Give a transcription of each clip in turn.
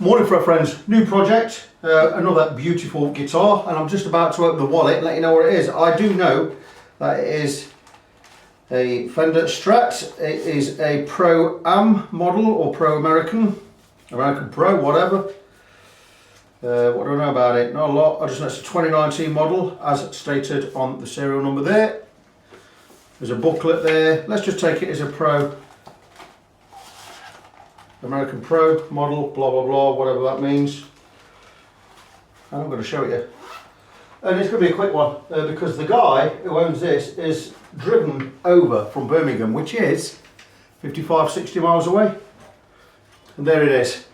Morning, Fret friends. New project, another beautiful guitar, and I'm just about to open the wallet and let you know what it is. I do know that it is a Fender Strat. It is a Pro Am model or Pro American Pro, whatever. What do I know about it? Not a lot. I just know it's a 2019 model as stated on the serial number there. There's a booklet there. Let's just take it as a Pro American Pro model, blah blah blah, whatever that means. And I'm going to show it you. And it's going to be a quick one because the guy who owns this is driven over from Birmingham, which is 55-60 miles away. And there it is.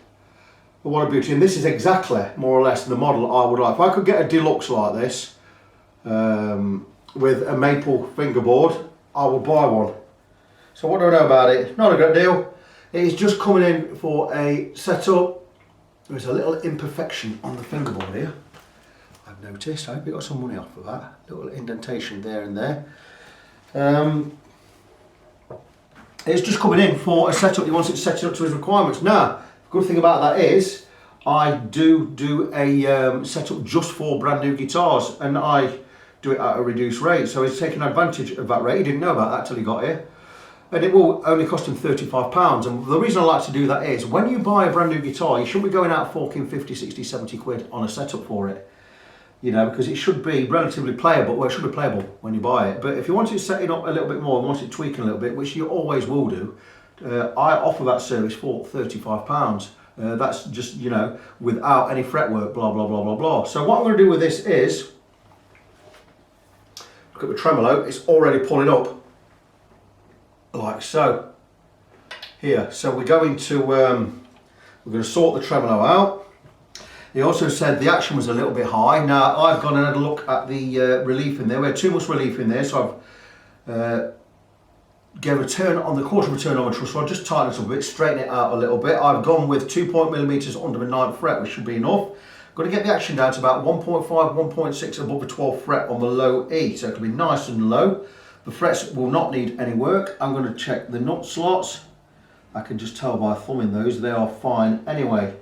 What a beauty. And this is exactly, more or less, the model I would like. If I could get a deluxe like this with a maple fingerboard, I would buy one. So what do I know about it? Not a great deal. It is just coming in for a setup. There's a little imperfection on the fingerboard here, I've noticed. I hope you got some money off of that. Little indentation there and there. It's just coming in for a setup. He wants it set up to his requirements. Now, the good thing about that is I do a setup just for brand new guitars, and I do it at a reduced rate. So he's taking advantage of that rate. He didn't know about that till he got here. And it will only cost him £35. And the reason I like to do that is when you buy a brand new guitar, you shouldn't be going out forking 50, 60, 70 quid on a setup for it. You know, because it should be relatively playable. Well, it should be playable when you buy it. But if you want it setting up a little bit more, want it tweaking a little bit, which you always will do, I offer that service for £35. That's just, you know, without any fretwork, blah, blah, blah, blah, blah. So what I'm going to do with this is, look at the tremolo, it's already pulling up. Like so here. So we're going to sort the tremolo out. He also said the action was a little bit high. Now I've gone and had a look at the relief in there. We had too much relief in there, so I've gave a turn on the quarter return on the truss. So I'll just tighten it up a bit, straighten it out a little bit. I've gone with 2.mm under the 9th fret, which should be enough. Got to get the action down to about 1.5, 1.6 above the 12th fret on the low E, so it'll be nice and low. The frets will not need any work. I'm going to check the nut slots. I can just tell by thumbing those, they are fine anyway.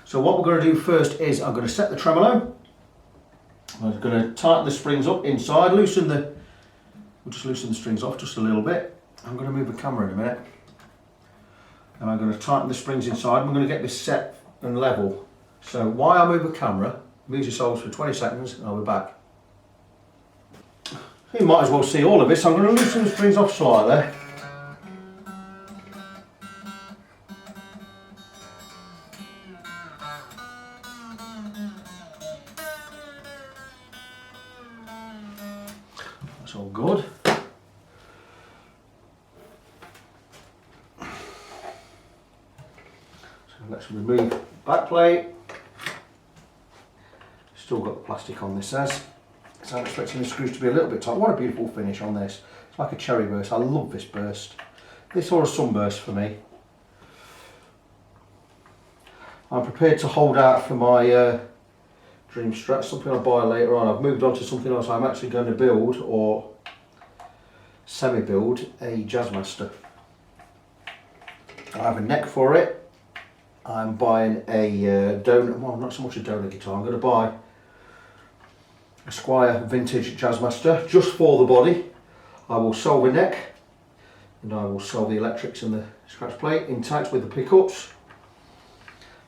So what we're going to do first is I'm going to set the tremolo. I'm going to tighten the springs up inside, we'll just loosen the strings off just a little bit. I'm going to move the camera in a minute. And I'm going to tighten the springs inside. I'm going to get this set and level. So while I move the camera, move yourselves for 20 seconds and I'll be back. You might as well see all of this. I'm going to loosen the springs off slightly. That's all good. So let's remove the back plate. Still got the plastic on this as. So I'm expecting the screws to be a little bit tight. What a beautiful finish on this. It's like a cherry burst. I love this burst. This or a sunburst for me. I'm prepared to hold out for my Dream Strat, something I'll buy later on. I've moved on to something else. I'm actually going to build or semi-build a Jazzmaster. I have a neck for it. I'm buying a donor, well not so much a donor guitar, I'm going to buy a Squire vintage Jazzmaster just for the body. I will sew the neck and I will sew the electrics and the scratch plate intact with the pickups,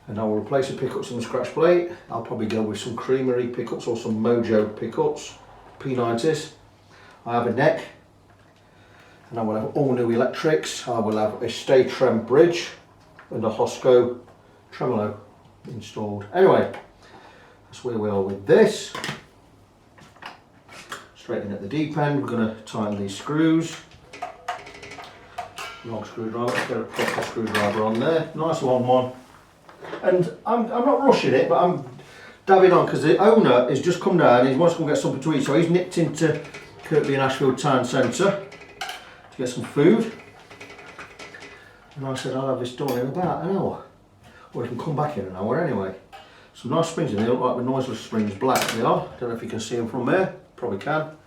and I will replace the pickups and the scratch plate. I'll probably go with some Creamery pickups or some Mojo pickups, P90s. I have a neck and I will have all new electrics. I will have a Stay Trem bridge and a Hosco tremolo installed. Anyway, that's where we are with this. Straighten at the deep end, we're going to tighten these screws. Long screwdriver, let's get a proper screwdriver on there, nice long one. And I'm not rushing it, but I'm dabbing on because the owner has just come down and he wants to go get something to eat, so he's nipped into Kirkby and Ashfield Town Centre to get some food. And I said I'll have this done in about an hour, or he can come back in an hour anyway. Some nice springs in there, look like the noiseless springs, black they are. Don't know if you can see them from there, probably can.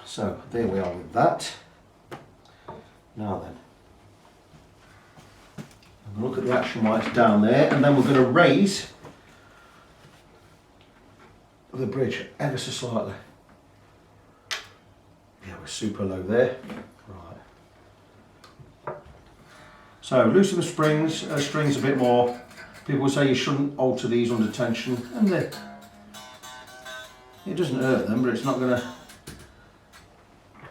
So there we are with that. Now then, Look at the action while it's down there, and then we're going to raise the bridge ever so slightly. Yeah, we're super low there. Right. So loosen the strings a bit more. People say you shouldn't alter these under tension, and it doesn't hurt them, but it's not going to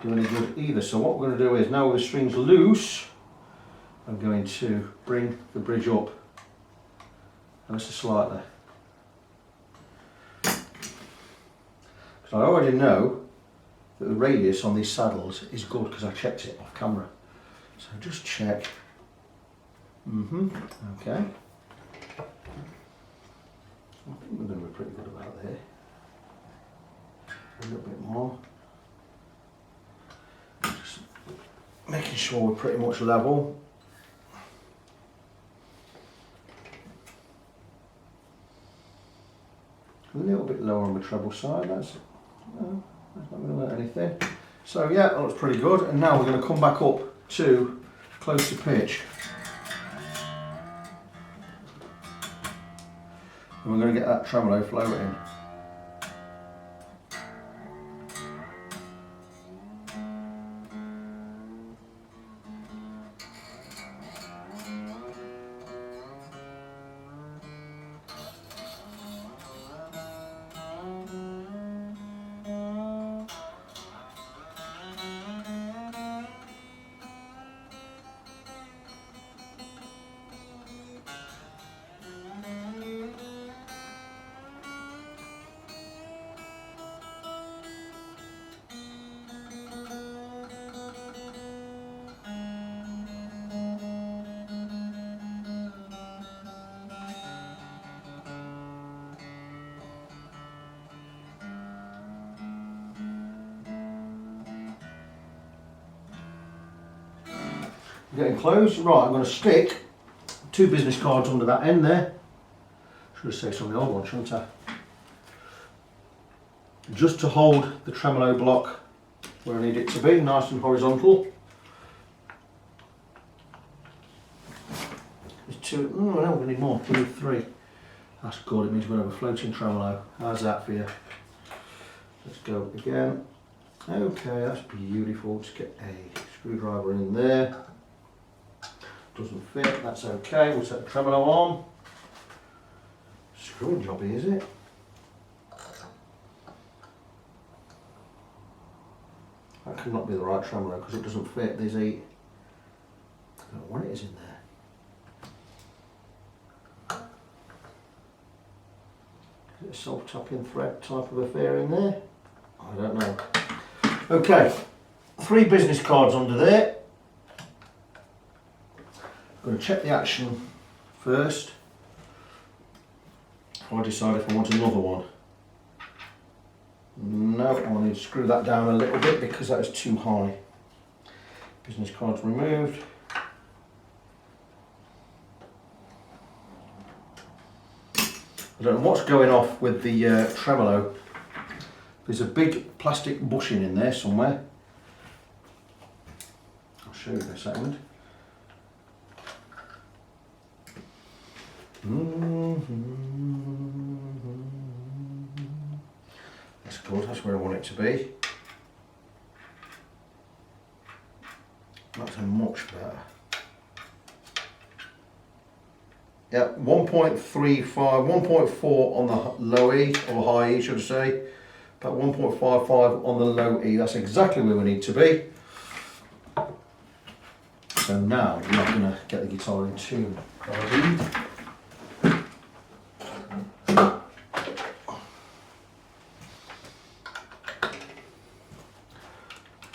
do any good either. So what we're going to do is, now with the strings loose, I'm going to bring the bridge up ever so slightly. Because I already know that the radius on these saddles is good because I checked it off camera. So just check. Okay. I think we're going to be pretty good about there. A little bit more. Just making sure we're pretty much level. A little bit lower on the treble side. That's not going to hurt anything. So yeah, that looks pretty good. And now we're going to come back up to close to pitch. And we're going to get that tremolo floating. Getting close. Right, I'm going to stick 2 business cards under that end there. Should have saved some of the old ones, shouldn't I? Just to hold the tremolo block where I need it to be, nice and horizontal. There's 2. Oh no, we need more. We need 3. That's good. It means we'll have a floating tremolo. How's that for you? Let's go again. Okay, that's beautiful. Just get a screwdriver in there. Doesn't fit, that's okay. We'll set the tremolo on. Screwing jobby, is it? That could not be the right tremolo because it doesn't fit. There's a, I don't know what it is in there. Is it a self-tapping thread type of affair in there? I don't know. Okay, 3 business cards under there. I'm going to check the action first before I decide if I want another one. No, I need to screw that down a little bit because that is too high. Business cards removed. I don't know what's going off with the tremolo. There's a big plastic bushing in there somewhere. I'll show you in a second. That's good, that's where I want it to be. That's a much better. Yeah, 1.35, 1.4 on the low E, or high E should I say. About 1.55 on the low E, that's exactly where we need to be. So now we're not going to get the guitar in tune.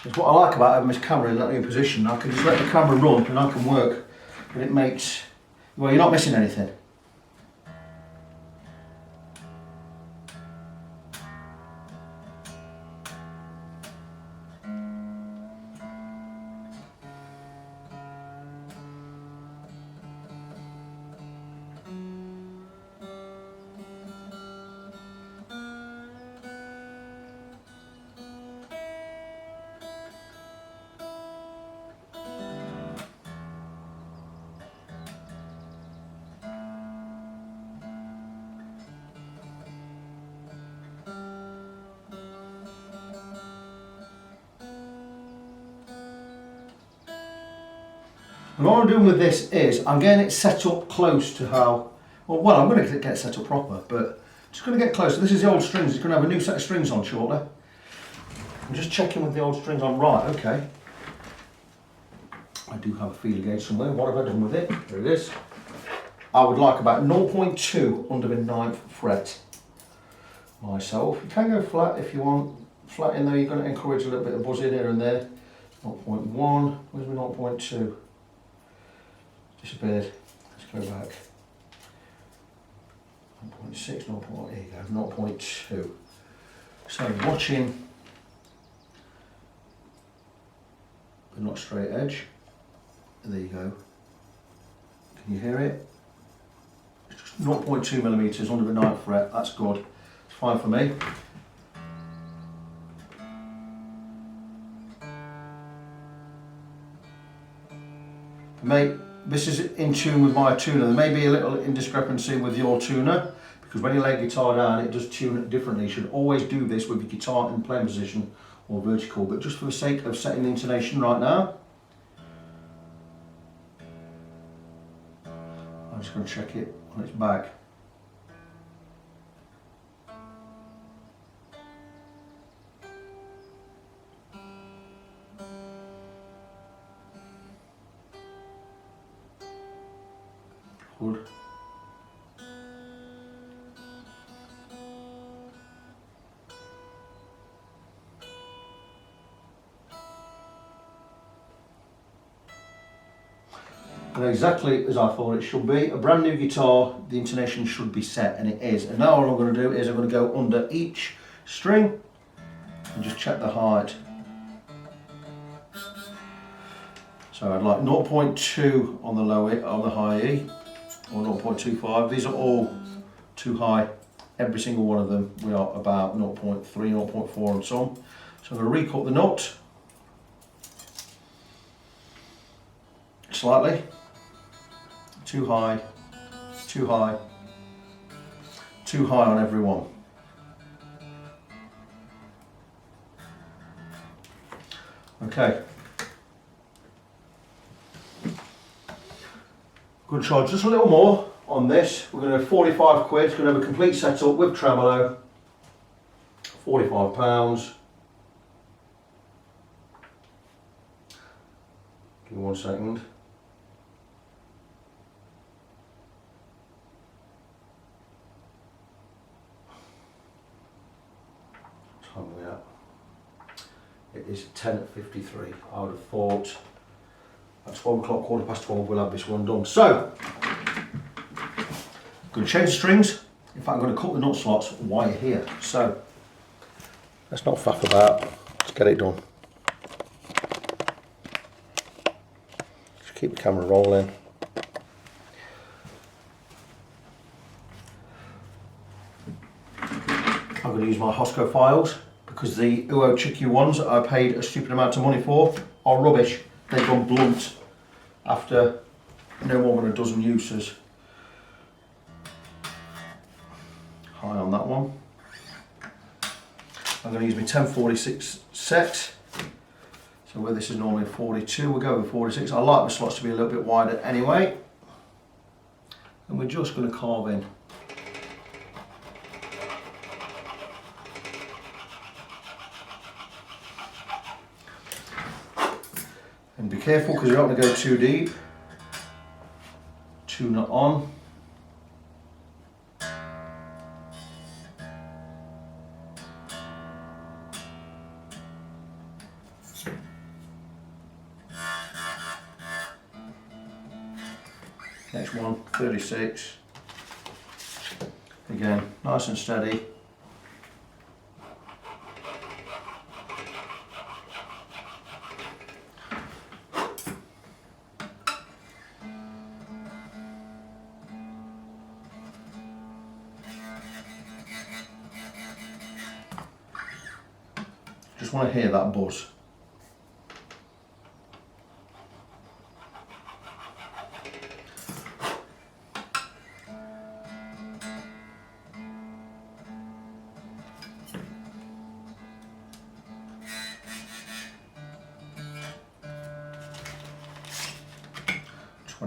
It's what I like about having this camera in that new position. I can just let the camera run and I can work, and it makes, well, you're not missing anything. And what I'm doing with this is I'm getting it set up close to how, well I'm going to get it set up proper, but just going to get close. This is the old strings. It's going to have a new set of strings on shortly. I'm just checking with the old strings on. Right, okay. I do have a feeler gauge somewhere. What have I done with it? There it is. I would like about 0.2 under the 9th fret myself. You can go flat if you want. Flat in there, you're going to encourage a little bit of buzzing here and there. 0.1. Where's my 0.2? Disappeared. Let's go back. 0.6, 0.1, here you go, 0.2. So watching the not straight edge. There you go. Can you hear it? It's just 0.2 millimeters under the 9th fret. That's good. It's fine for me. Mate, this is in tune with my tuner. There may be a little indiscrepancy with your tuner because when you lay guitar down it does tune it differently. You should always do this with your guitar in playing position or vertical, but just for the sake of setting the intonation right now, I'm just going to check it on its back. Good. And exactly as I thought it should be. A brand new guitar, the intonation should be set, and it is. And now all I'm going to do is I'm going to go under each string and just check the height. So I'd like 0.2 on the low E, on the high E, or 0.25. These are all too high. Every single one of them, we are about 0.3, 0.4 on some. So I'm going to recut the nut slightly. Too high, too high, too high on every one. Okay. Going to charge just a little more on this. We're going to have 45 quid. It's going to have a complete setup with tremolo. £45. Give me 1 second. What time are we at? It is 10:53. I would have thought at 12 o'clock, 12:15, we'll have this one done. So, I'm going to change the strings. In fact, I'm going to cut the nut slots while you're here. So, let's not faff about. Let's get it done. Just keep the camera rolling. I'm going to use my Hosco files because the Uo Chikyu ones that I paid a stupid amount of money for are rubbish. They've gone blunt after no more than a dozen uses. High on that one. I'm going to use my 1046 set. So where this is normally a 42, we'll go with 46. I like the slots to be a little bit wider anyway. And we're just going to carve in. And be careful because you don't want to go too deep. Tune it on. Next one, 36. Again, nice and steady. Just want to hear that buzz.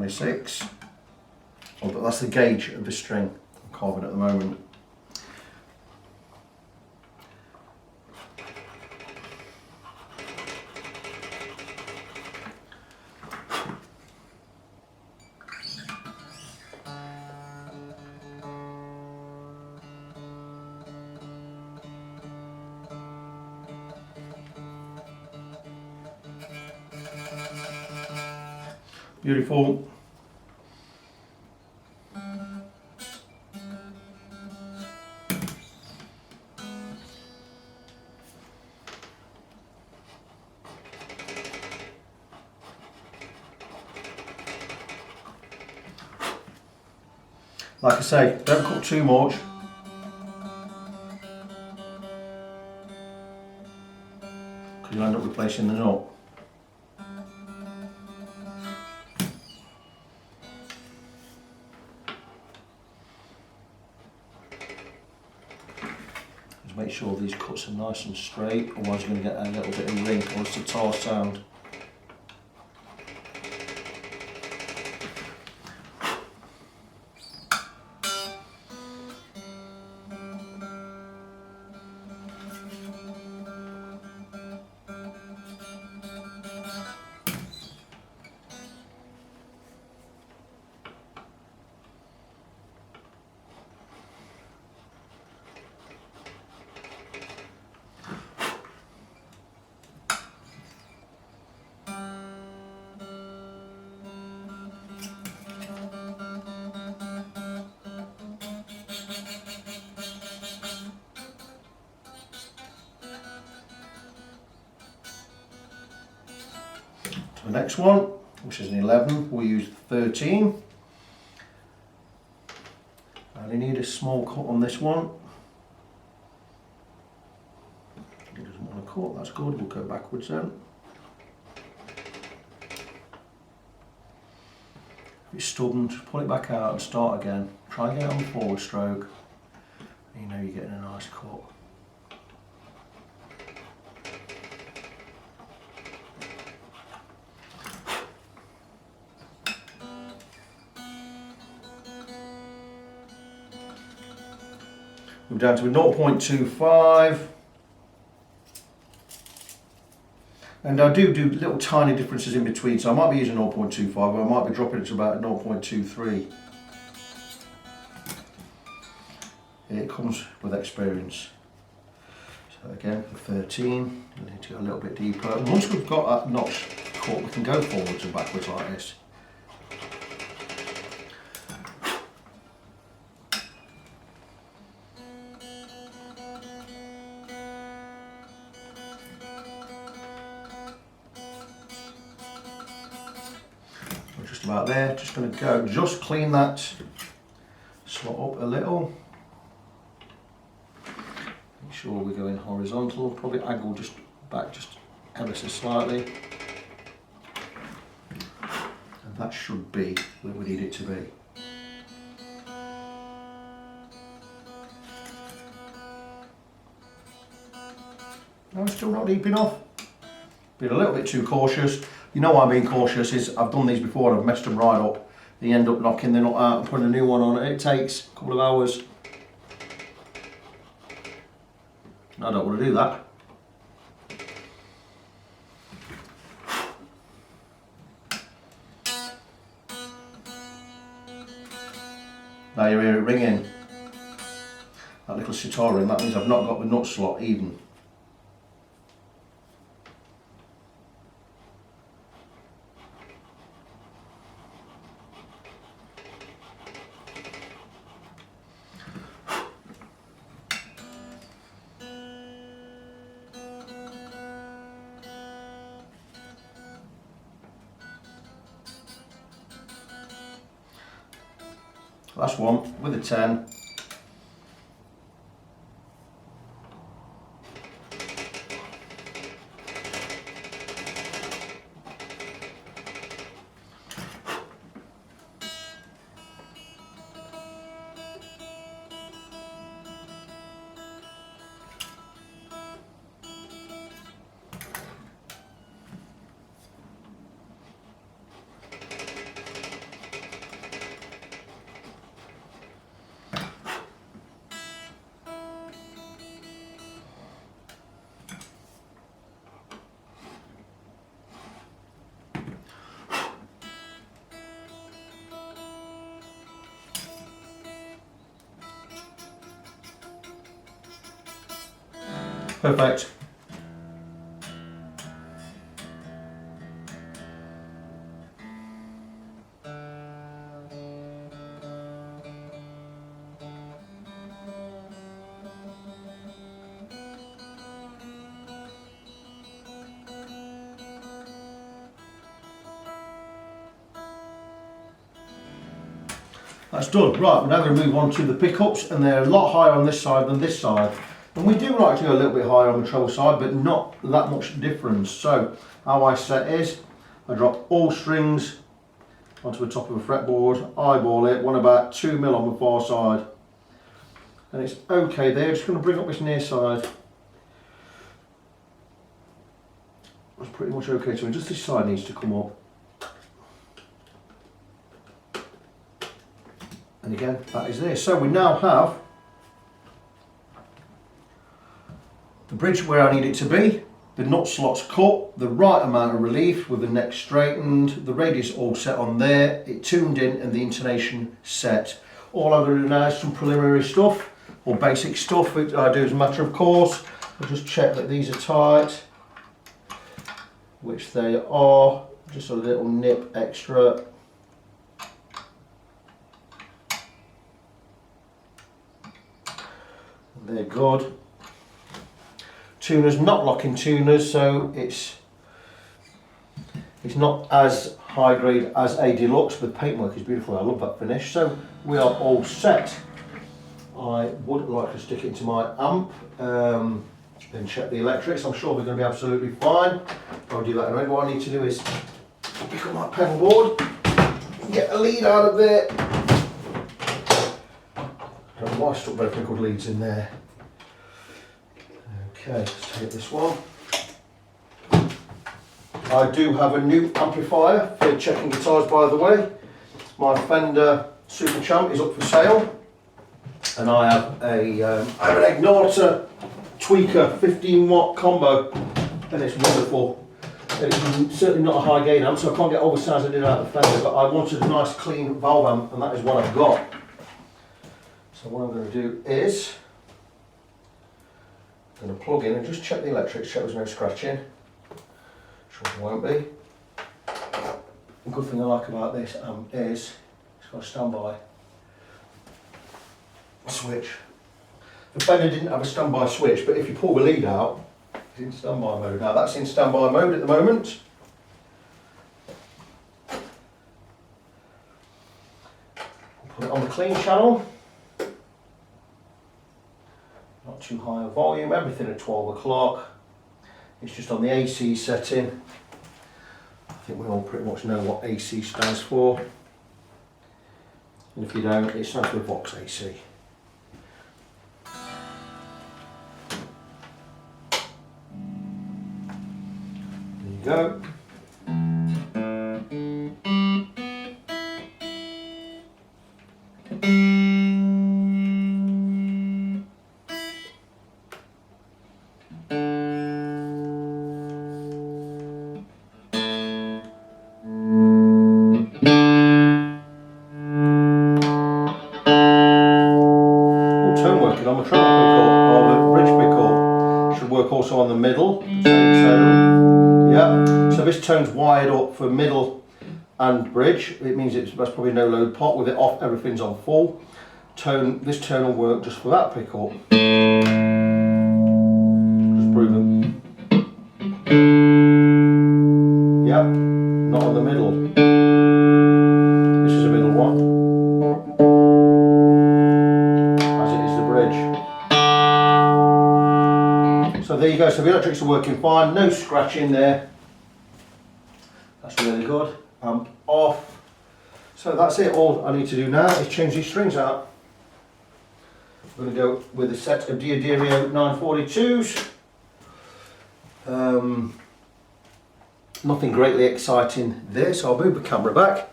26. Oh, but that's the gauge of the string I'm carving at the moment. Beautiful. Like I say, don't cut too much. Because you'll end up replacing the nut. Just make sure these cuts are nice and straight, otherwise you're going to get a little bit of ring or it's a tar sound. The next one, which is an 11, we'll use 13. I only need a small cut on this one. He doesn't want to cut, that's good, we'll go backwards then. If it's stubborn, just pull it back out and start again. Try and get it on the forward stroke. You know you're getting a nice cut. We're down to a 0.25, and I do little tiny differences in between, so I might be using 0.25 or I might be dropping it to about 0.23. It comes with experience. So again, for 13, we need to go a little bit deeper. And once we've got that notch cut, we can go forwards and backwards like this. Just about there, just going to go, just clean that slot up a little. Make sure we're going horizontal, probably angle just back just ever so slightly. And that should be where we need it to be. No, it's still not deep enough. Been a little bit too cautious. You know why I'm being cautious is I've done these before and I've messed them right up. They end up knocking the nut out and putting a new one on. It takes a couple of hours. I don't want to do that. Now you hear it ringing. That little sitar ring, that means I've not got the nut slot even. Last one with a 10. Perfect. That's done. Right, we're now going to move on to the pickups, and they're a lot higher on this side than this side. And we do like to go a little bit higher on the treble side, but not that much difference. So how I set is, I drop all strings onto the top of a fretboard, eyeball it, want about 2 mil on the far side. And it's okay there, just going to bring up this near side. That's pretty much okay to me, just this side needs to come up. And again, that is there. So we now have the bridge where I need it to be, the nut slots cut, the right amount of relief with the neck straightened, the radius all set on there, it tuned in, and the intonation set. All I'm going to do now is some preliminary stuff, or basic stuff, which I do as a matter of course. I'll just check that these are tight, which they are, just a little nip extra. They're good. Tuners, not locking tuners, so it's not as high grade as a deluxe, but the paintwork is beautiful. I love that finish. So we are all set. I would like to stick it into my amp, then check the electrics. I'm sure we're going to be absolutely fine. I'll do that anyway. What I need to do is pick up my pedal board, get a lead out of there. I don't know why I stuck both good leads in there. Okay, let's take this one. I do have a new amplifier for checking guitars, by the way. My Fender Super Champ is up for sale, and I have an Igniter Tweaker 15-watt combo, and it's wonderful. It's certainly not a high gain amp, so I can't get all the sounds I did out of the Fender, but I wanted a nice clean valve amp, and that is what I've got. So what I'm going to do is, I'm going to plug in and just check the electrics, check there's no scratching. Sure there won't be. The good thing I like about this amp is it's got a standby switch. The Fender didn't have a standby switch, but if you pull the lead out, it's in standby mode. Now that's in standby mode at the moment. Put it on the clean channel. Not too high a volume, everything at 12 o'clock. It's just on the AC setting. I think we all pretty much know what AC stands for. And if you don't, it stands for Vox AC. There you go. On the treble pickup or the bridge pickup should work also on the middle, same tone. Yeah, so this tone's wired up for middle and bridge. It means that's probably no load pot. With it off, everything's on full tone. This tone will work just for that pickup. Just proven. Yeah, not on the middle. This is a middle one. So there you go, so the electrics are working fine, no scratching there. That's really good. Amp off. So that's it, all I need to do now is change these strings out. I'm going to go with a set of Diodario 942s. Nothing greatly exciting there, so I'll move the camera back.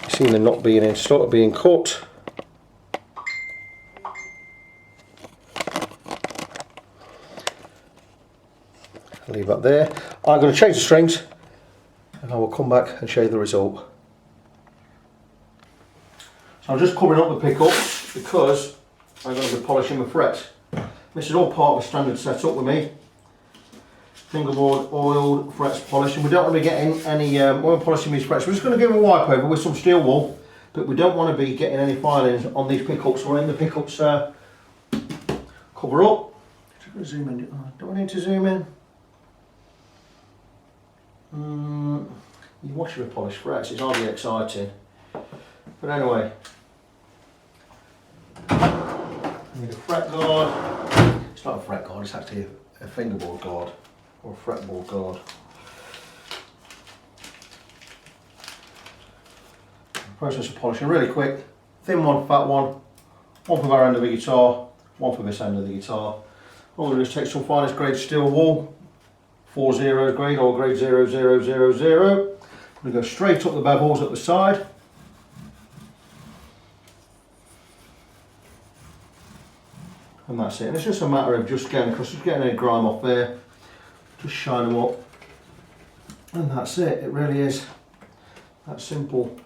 You've seen them not being installed, being cut. I'll leave that there. I'm going to change the strings and I will come back and show you the result. So I'm just covering up the pickup because I'm going to be polishing the frets. This is all part of a standard setup with me. Fingerboard oiled, frets polished, and we don't want to be getting any, when we're polishing these frets, we're just going to give them a wipe over with some steel wool, but we don't want to be getting any filings on these pickups or in the pickups cover up. Zoom in. Do I need to zoom in? You wash with polished frets, it's hardly exciting. But anyway, I need a fret guard. It's not a fret guard, it's actually a fingerboard guard or a fretboard guard. Process of polishing really quick. Thin one, fat one for our end of the guitar, one for this end of the guitar. All we're going to do is take some finest grade steel wool, 40 grade or grade 0000. We're going to go straight up the bevels at the side. And that's it. And it's just a matter of just getting across, just getting any grime off there, just shine them up. And that's it. It really is that simple.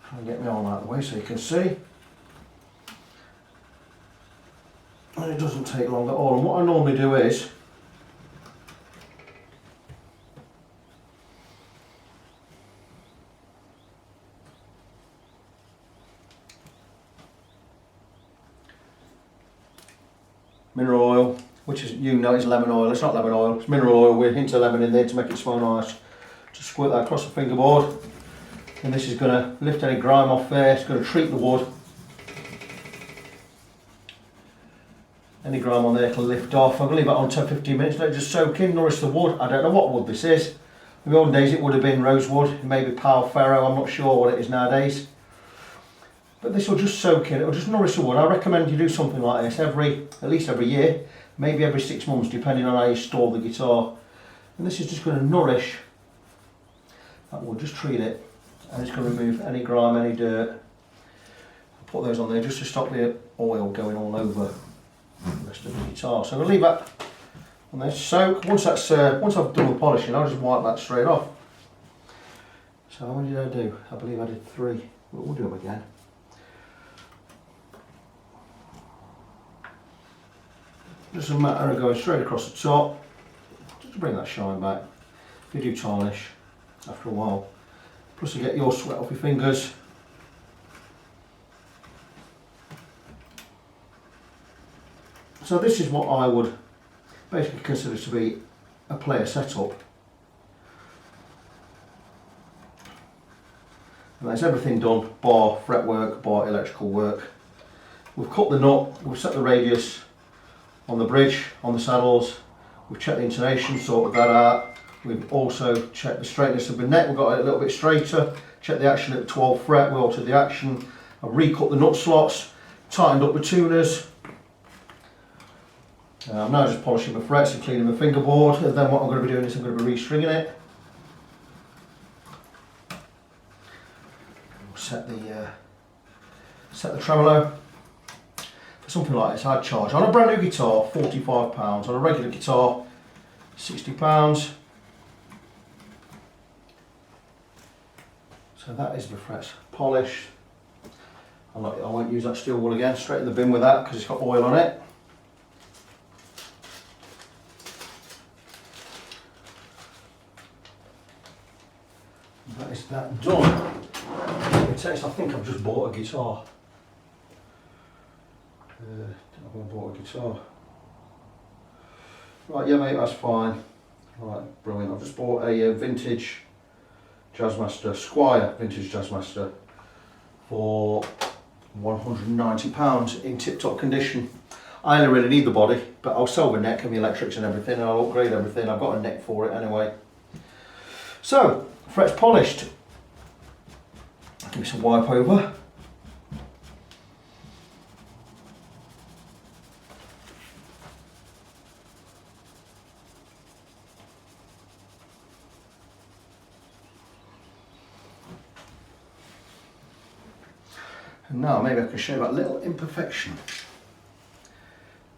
Try and get my arm out of the way so you can see. And it doesn't take long at all. And what I normally do is mineral oil, which is, you know, is lemon oil. It's not lemon oil, it's mineral oil with a hint of lemon in there to make it smell nice. Just squirt that across the fingerboard, and this is going to lift any grime off there. It's going to treat the wood. Any grime on there can lift off. I'm going to leave that on 10-15 minutes, let it just soak in, nourish the wood. I don't know what wood this is. In the old days it would have been rosewood, maybe pale ferro, I'm not sure what it is nowadays. But this will just soak in, it will just nourish the wood. I recommend you do something like this at least every year, maybe every 6 months, depending on how you store the guitar. And this is just going to nourish that wood, just treat it, and it's going to remove any grime, any dirt. I'll put those on there just to stop the oil going all over the rest of the guitar. So we'll leave that on there to soak. Once I've done the polishing, I'll just wipe that straight off. So how many did I do? I believe I did 3. We'll do them again. Just a matter of going straight across the top, just to bring that shine back. If you do tarnish after a while, plus you get your sweat off your fingers. So this is what I would basically consider to be a player setup. And that's everything done, bar fretwork, bar electrical work. We've cut the nut, we've set the radius on the bridge, on the saddles. We've checked the intonation, sorted that out. We've also checked the straightness of the neck, we've got it a little bit straighter. Checked the action at the 12th fret, we altered the action. I've recut the nut slots, tightened up the tuners. I'm now just polishing the frets and cleaning the fingerboard, and then what I'm going to be doing is I'm going to be restringing it. Set the tremolo. For something like this, I'd charge on a brand new guitar £45, on a regular guitar £60. So that is the frets polished. I won't use that steel wool again, straight in the bin with that because it's got oil on it. That is that done. I think I've just bought a guitar. I've bought a guitar. Right, yeah mate, that's fine. Right, brilliant. I've just bought a vintage Jazzmaster, Squire vintage Jazzmaster for £190 in tip-top condition. I only really need the body, but I'll sell the neck and the electrics and everything, and I'll upgrade everything. I've got a neck for it anyway. So, frets polished. Give me some wipe over. And now maybe I can show you that little imperfection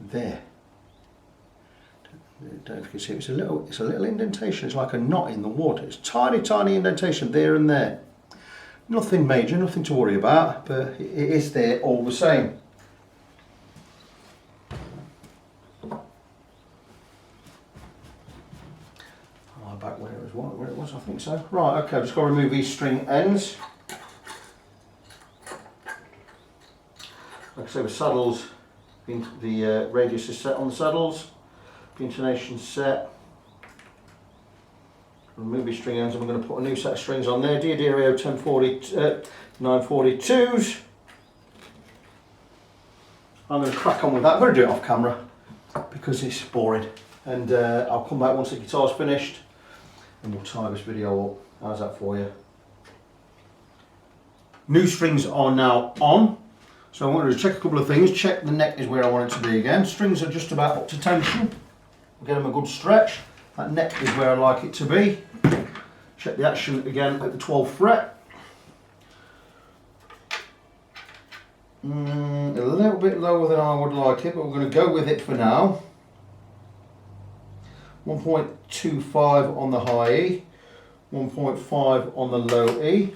there. Don't know if you can see it. It's a little indentation. It's like a knot in the wood. It's tiny indentation there and there. Nothing major, nothing to worry about, but it is there all the same. think so. Right, okay, I've just got to remove these string ends. Like I say, the saddles, the radius is set on the saddles, the intonation set. Remove these string ends and we're going to put a new set of strings on there. Diodario 942s. I'm going to crack on with that. I'm going to do it off camera because it's boring. And I'll come back once the guitar's finished and we'll tie this video up. How's that for you? New strings are now on. So I want to check a couple of things. Check the neck is where I want it to be again. Strings are just about up to tension. We'll get them a good stretch. That neck is where I like it to be. Check the action again at the 12th fret. A little bit lower than I would like it, but we're going to go with it for now. 1.25 on the high E, 1.5 on the low E.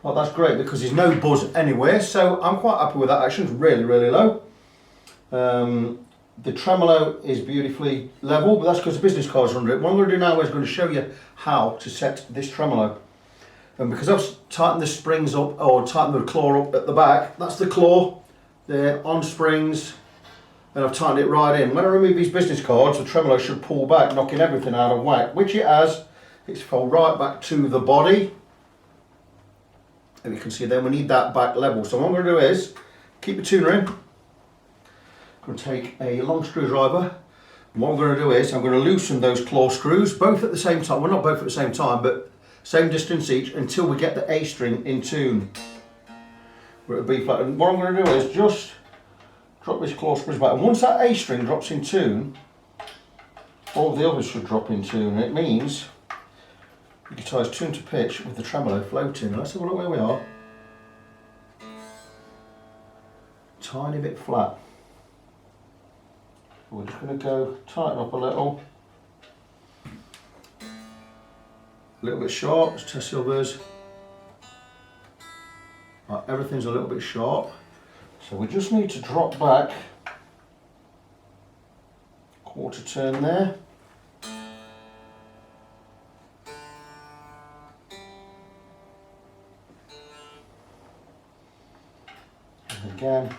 Well, that's great because there's no buzz anywhere, so I'm quite happy with that action. It's really, really low. The tremolo is beautifully level, but that's because the business cards are under it. What I'm going to do now is going to show you how to set this tremolo. And because I've tightened the springs up, or tightened the claw up at the back, that's the claw, they're on springs, and I've tightened it right in. When I remove these business cards, the tremolo should pull back, knocking everything out of whack, which it has. It's fell right back to the body. And you can see then we need that back level. So what I'm going to do is keep the tuner in. I'm going to take a long screwdriver. And what I'm going to do is I'm going to loosen those claw screws, both at the same time. Well, not both at the same time, but same distance each until we get the A string in tune. We're at a B flat. And what I'm going to do is just drop these claw screws back. And once that A string drops in tune, all of the others should drop in tune. And it means the guitar is tuned to pitch with the tremolo floating. Let's have a look where we are. Tiny bit flat. We're just going to go tighten up a little. A little bit sharp, let's test the others. Right, everything's a little bit sharp. So we just need to drop back quarter turn there. Again.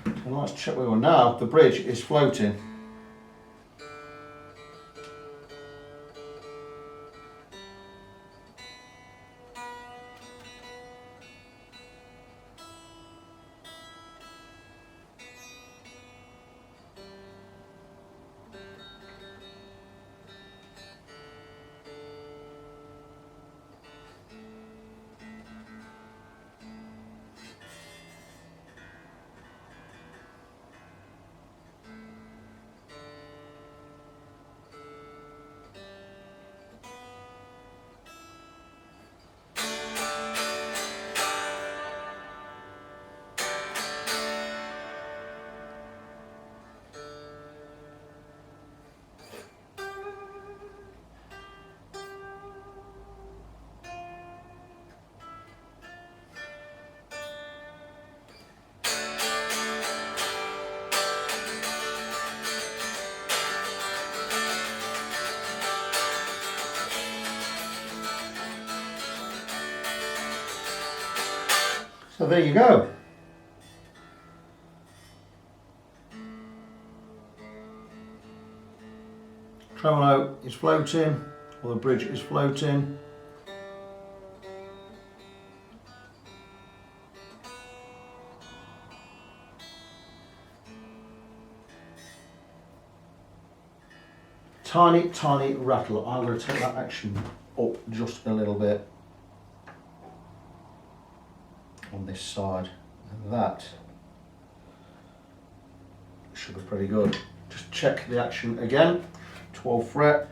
And let's check where we are now. The bridge is floating. So there you go. Tremolo is floating, or the bridge is floating. Tiny, tiny rattle. I'm going to take that action up just a little bit on this side, and that should be pretty good. Just check the action again. 12th fret.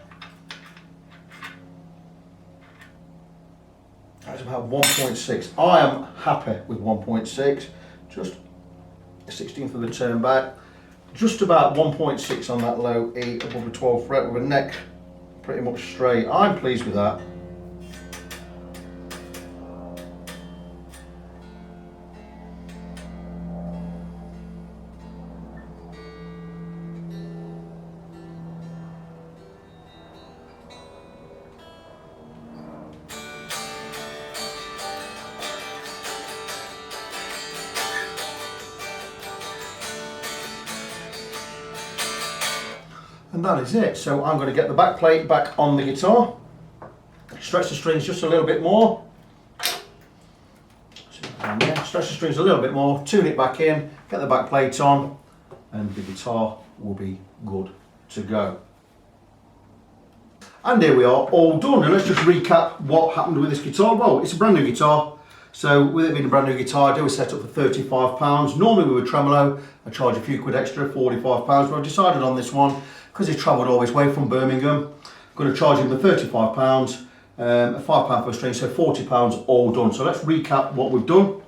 That's about 1.6. I am happy with 1.6. Just a 16th of the turn back. Just about 1.6 on that low E above the 12th fret with a neck pretty much straight. I'm pleased with that. And that is it. So I'm going to get the back plate back on the guitar, stretch the strings just a little bit more, stretch the strings a little bit more, tune it back in, get the back plate on, and the guitar will be good to go. And here we are, all done. And let's just recap what happened with this guitar. Well, it's a brand new guitar. So with it being a brand new guitar, I do a setup for £35. Normally with a tremolo, I charge a few quid extra, £45. But I've decided on this one, because he travelled all this way from Birmingham, I'm going to charge him the £35, a £5 per string, so £40 all done. So let's recap what we've done.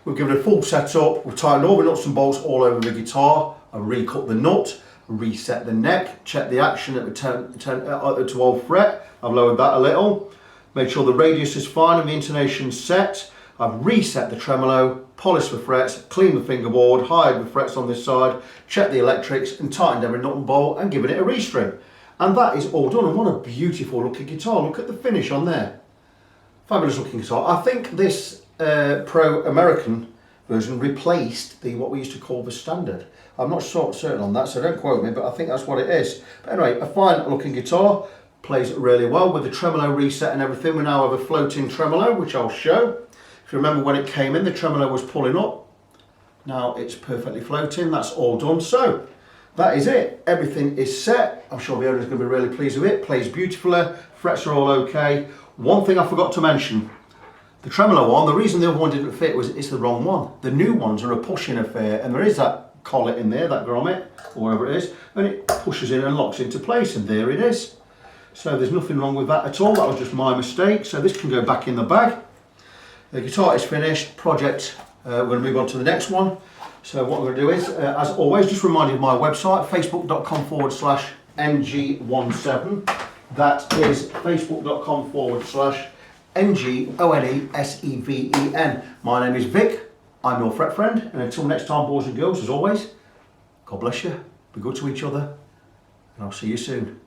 We've given a full setup, we've tightened all the nuts and bolts all over the guitar, I've recut the nut, reset the neck, checked the action at the 12th fret, I've lowered that a little, made sure the radius is fine and the intonation set. I've reset the tremolo, polished the frets, cleaned the fingerboard, hired the frets on this side, checked the electrics and tightened every nut and bolt and given it a restring. And that is all done. And what a beautiful looking guitar. Look at the finish on there. Fabulous looking guitar. I think this Pro American version replaced the what we used to call the standard. I'm not certain on that, so don't quote me, but I think that's what it is. But anyway, a fine looking guitar, plays it really well with the tremolo reset and everything. We now have a floating tremolo, which I'll show. If you remember when it came in, the tremolo was pulling up. Now it's perfectly floating. That's all done. So that is it. Everything is set. I'm sure the owner's going to be really pleased with it. Plays beautifully. Frets are all okay. One thing I forgot to mention. The tremolo one, the reason the other one didn't fit was it's the wrong one. The new ones are a pushing affair, and there is that collet in there, that grommet, or whatever it is, and it pushes in and locks into place, and there it is. So there's nothing wrong with that at all. That was just my mistake. So this can go back in the bag. The guitar is finished. Project, we're going to move on to the next one. So what we're going to do is, as always, just remind you of my website, facebook.com/ng17. That is facebook.com/NGONESEVEN. My name is Vic. I'm your fret friend. And until next time, boys and girls, as always, God bless you. Be good to each other. And I'll see you soon.